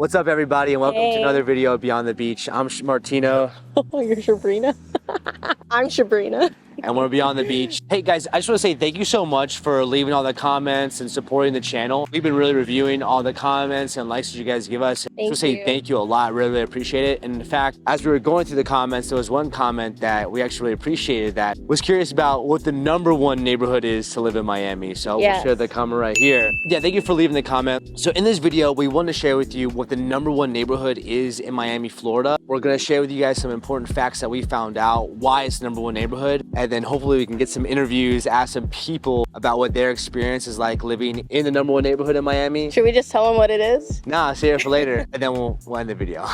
What's up, everybody, and welcome to another video of Beyond the Beach. I'm Martino. Oh, you're Sabrina. I'm Sabrina. And we're Beyond the Beach. Hey guys, I just want to say thank you so much for leaving all the comments and supporting the channel. We've been really reviewing all the comments and likes that you guys give us. I just want to say thank you a lot. Really appreciate it. And in fact, as we were going through the comments, there was one comment that we actually really appreciated that was curious about what the #1 neighborhood is to live in Miami. So we'll share the comment right here. Yeah, thank you for leaving the comment. So in this video, we want to share with you what the #1 neighborhood is in Miami, Florida. We're going to share with you guys some important facts that we found out, why it's the #1 neighborhood, and then hopefully we can get some interviews, ask some people about what their experience is like living in the #1 neighborhood in Miami. Should we just tell them what it is? Nah, save it for later, and then we'll end the video.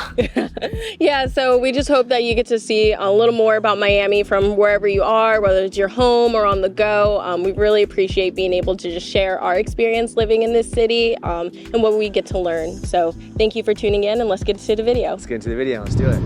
Yeah, so we just hope that you get to see a little more about Miami from wherever you are, whether it's your home or on the go. We really appreciate being able to just share our experience living in this city and what we get to learn. So thank you for tuning in, and let's get to the video. Let's get into the video. Let's do it.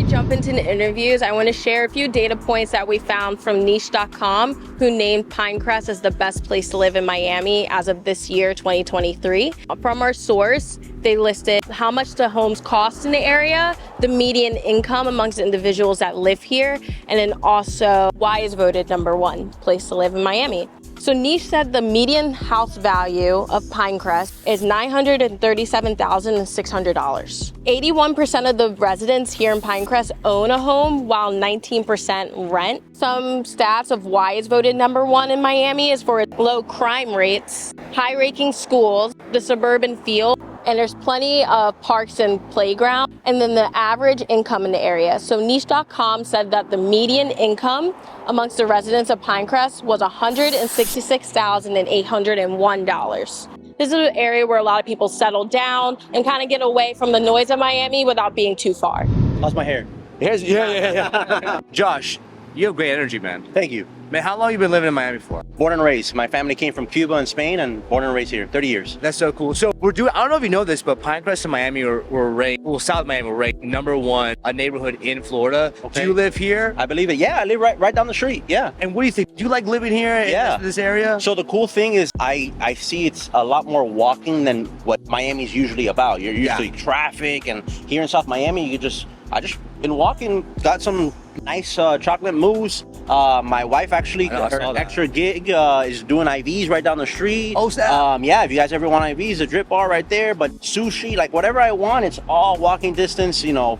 Jump into the interviews, I want to share a few data points that we found from niche.com, who named Pinecrest as the best place to live in Miami as of this year, 2023. From our source, they listed how much the homes cost in the area, the median income amongst individuals that live here, and then also why is voted #1 place to live in Miami. So Niche said the median house value of Pinecrest is $937,600. 81% of the residents here in Pinecrest own a home, while 19% rent. Some stats of why it's voted #1 in Miami is for low crime rates, high-ranking schools, the suburban feel, and there's plenty of parks and playground, and then the average income in the area. So niche.com said that the median income amongst the residents of Pinecrest was $166,801. This is an area where a lot of people settle down and kind of get away from the noise of Miami without being too far. How's my hair? Yeah. Josh, you have great energy, man. Thank you. Man, how long have you been living in Miami for? Born and raised. My family came from Cuba and Spain, and born and raised here, 30 years. That's so cool. So we're doing, I don't know if you know this, but Pinecrest and Miami were ranked, well, South Miami were ranked #1, a neighborhood in Florida. Okay. Do you live here? I believe it. Yeah, I live right down the street. Yeah. And what do you think? Do you like living here in this area? So the cool thing is I see it's a lot more walking than what Miami's usually about. You're usually traffic, and here in South Miami, I just been walking, got some nice chocolate mousse. My wife actually, her extra gig is doing IVs right down the street. Oh, snap. Yeah, if you guys ever want IVs, a drip bar right there. But sushi, like whatever I want, it's all walking distance. You know,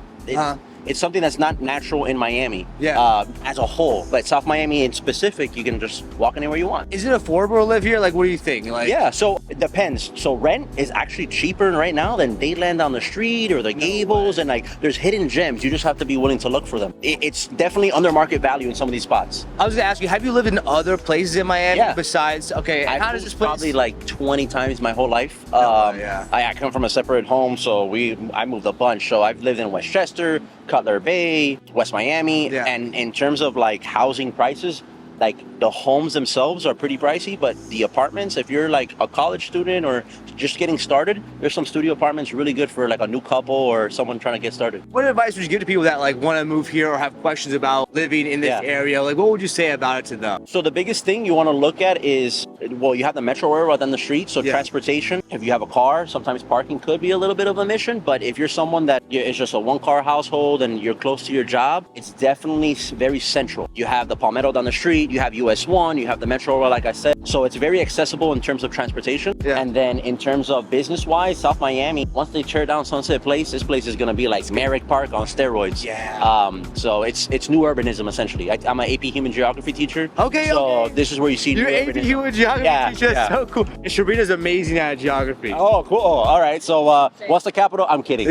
it's something that's not natural in Miami as a whole. But South Miami in specific, you can just walk anywhere you want. Is it affordable to live here? Like, what do you think? Like, yeah, so it depends. So rent is actually cheaper right now than Dayland down the street or the Gables, and like there's hidden gems. You just have to be willing to look for them. It's definitely under market value in some of these spots. I was gonna ask you, have you lived in other places in Miami besides? Okay, and how does this place? Probably like 20 times my whole life. I come from a separate home, so I moved a bunch. So I've lived in Westchester, Cutler Bay, West Miami, and in terms of like housing prices, like the homes themselves are pretty pricey, but the apartments, if you're like a college student or just getting started, there's some studio apartments really good for like a new couple or someone trying to get started. What advice would you give to people that like want to move here or have questions about living in this area? Like, what would you say about it to them? So the biggest thing you want to look at is, well, you have the metro area right down the street, so transportation. If you have a car, sometimes parking could be a little bit of a mission, but if you're someone that is just a one-car household and you're close to your job, it's definitely very central. You have the Palmetto down the street, you have US 1, you have the metro area, like I said, so it's very accessible in terms of transportation. And then in terms of business-wise, South Miami, once they tear down Sunset Place, this place is going to be like Merrick Park on steroids. So it's new urbanism, essentially. I'm an AP Human Geography teacher. So this is where you see new urbanism. You're AP Human Geography teacher? That's so cool. And Sabrina's amazing at geography. Oh, cool. All right. So what's the capital? I'm kidding.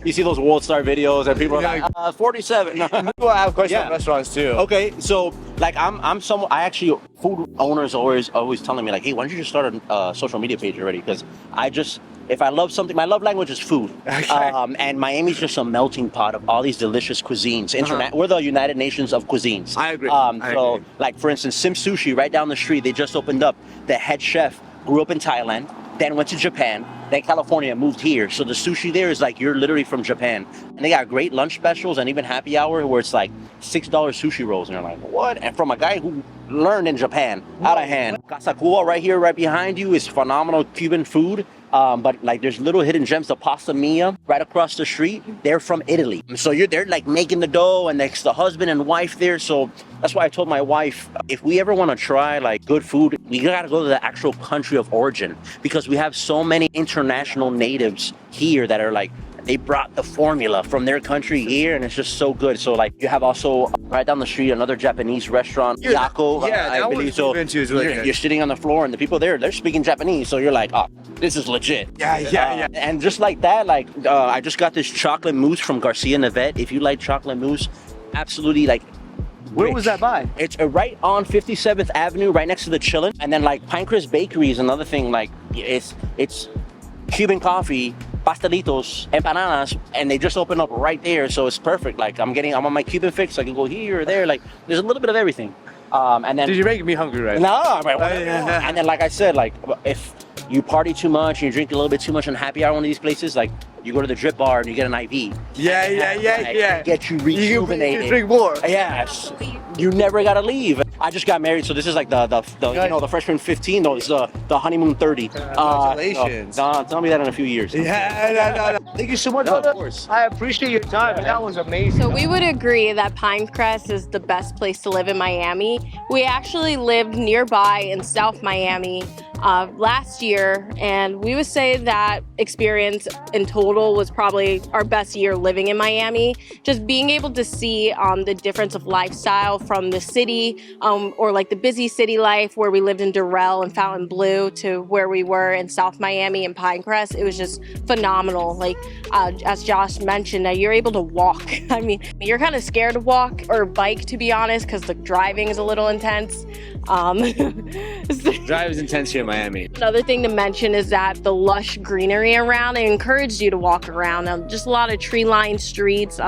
You see those World Star videos and people are like, 47. People have questions on restaurants too. Okay, so like I actually, food owners always telling me like, hey, why don't you just start a social media page already? Because if I love something, my love language is food. And Miami's just a melting pot of all these delicious cuisines. We're the United Nations of cuisines. I agree. So like for instance, Sim Sushi right down the street, they just opened up. The head chef grew up in Thailand, then went to Japan, then California, moved here. So the sushi there is like you're literally from Japan. And they got great lunch specials and even happy hour where it's like $6 sushi rolls. And you're like, what? And from a guy who learned in Japan, out of hand. Casa Cuba right here, right behind you is phenomenal Cuban food. But like there's little hidden gems. The pasta mia right across the street, they're from Italy. So they're like making the dough, and there's the husband and wife there. So that's why I told my wife, if we ever want to try like good food, we gotta go to the actual country of origin, because we have so many international natives here that are like, they brought the formula from their country here, and it's just so good. So like you have also right down the street another Japanese restaurant, Yako. I believe so. You're sitting on the floor, and the people there, they're speaking Japanese. So you're like, oh, this is legit. Yeah. And just like that, like I just got this chocolate mousse from Garcia Navet. If you like chocolate mousse, absolutely like. Where was that by? It's right on 57th Avenue, right next to the Chillin'. And then like Pinecrest Bakery is another thing. Like it's Cuban coffee, pastelitos, empanadas, and they just opened up right there, so it's perfect. Like I'm on my Cuban fix. I can go here or there. Like there's a little bit of everything. And then Dude, you're making me hungry right now. No, and then like I said, like if you party too much and you drink a little bit too much on happy hour, one of these places, like you go to the drip bar and you get an IV. Yeah. Get you rejuvenated. You drink more. Yes. You never gotta leave. I just got married, so this is like the the freshman 15. Though it's the honeymoon 30. Congratulations. Tell me that in a few years. Yeah, no. Thank you so much. No, of course. I appreciate your time. That was amazing. So we would agree that Pinecrest is the best place to live in Miami. We actually lived nearby in South Miami last year, and we would say that experience in total was probably our best year living in Miami. Just being able to see the difference of lifestyle from the city or like the busy city life where we lived in Durrell and Fontainebleau to where we were in South Miami and Pinecrest. It was just phenomenal. Like as Josh mentioned, you're able to walk. I mean, you're kind of scared to walk or bike, to be honest, because the driving is a little intense. Drive is intense here in Miami. Another thing to mention is that the lush greenery around, it encouraged you to walk around. Just a lot of tree-lined streets,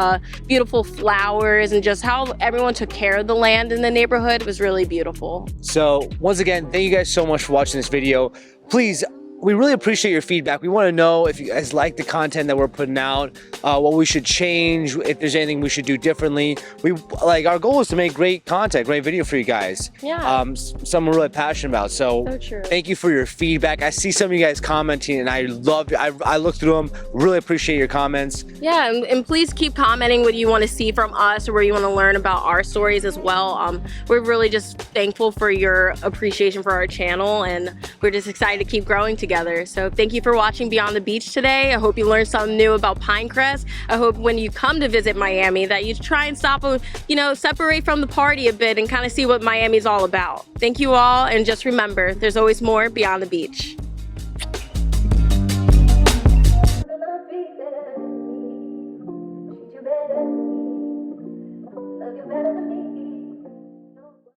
beautiful flowers, and just how everyone took care of the land in the neighborhood was really beautiful. So once again, thank you guys so much for watching this video. Please, we really appreciate your feedback. We want to know if you guys like the content that we're putting out, what we should change, if there's anything we should do differently. Our goal is to make great content, great video for you guys. Yeah. Something we're really passionate about. So true. Thank you for your feedback. I see some of you guys commenting, and I love it. I look through them. Really appreciate your comments. Yeah, and please keep commenting what you want to see from us or where you want to learn about our stories as well. We're really just thankful for your appreciation for our channel, and we're just excited to keep growing together. So thank you for watching Beyond the Beach today. I hope you learned something new about Pinecrest. I hope when you come to visit Miami that you try and separate from the party a bit and kind of see what Miami's all about. Thank you all, and just remember, there's always more beyond the beach.